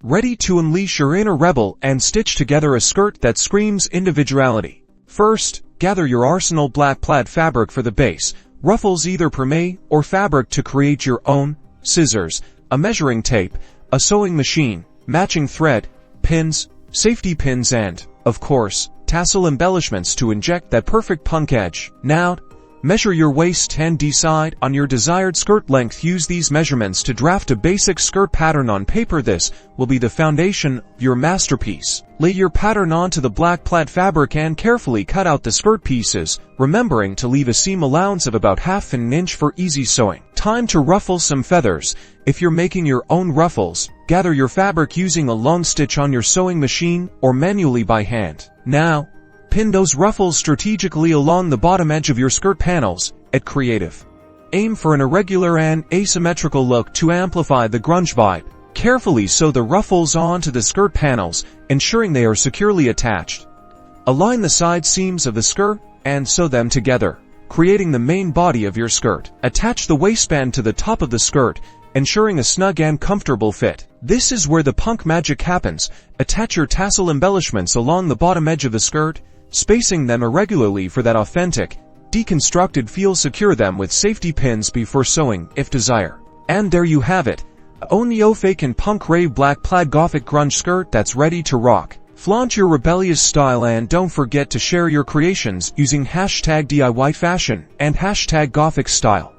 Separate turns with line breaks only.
ready to unleash your inner rebel and stitch together a skirt that screams individuality. First, gather your arsenal black plaid fabric for the base. Ruffles either perme or fabric to create your own, scissors, a measuring tape, a sewing machine, matching thread, pins, safety pins and, of course, tassel embellishments to inject that perfect punk edge. Now, measure your waist and decide on your desired skirt length. Use these measurements to draft a basic skirt pattern on paper. This will be the foundation of your masterpiece. Lay your pattern onto the black plaid fabric and carefully cut out the skirt pieces, remembering to leave a seam allowance of about half an inch for easy sewing. Time to ruffle some feathers. If you're making your own ruffles, gather your fabric using a long stitch on your sewing machine or manually by hand. Now, pin those ruffles strategically along the bottom edge of your skirt panels. At creative, aim for an irregular and asymmetrical look to amplify the grunge vibe. Carefully sew the ruffles onto the skirt panels, ensuring they are securely attached. Align the side seams of the skirt and sew them together, creating the main body of your skirt. Attach the waistband to the top of the skirt, ensuring a snug and comfortable fit. This is where the punk magic happens. Attach your tassel embellishments along the bottom edge of the skirt, spacing them irregularly for that authentic, deconstructed feel. Secure them with safety pins before sewing, if desired. And there you have it. Own the fake and punk rave black plaid gothic grunge skirt that's ready to rock. Flaunt your rebellious style and don't forget to share your creations using #DIY fashion and #GothicStyle.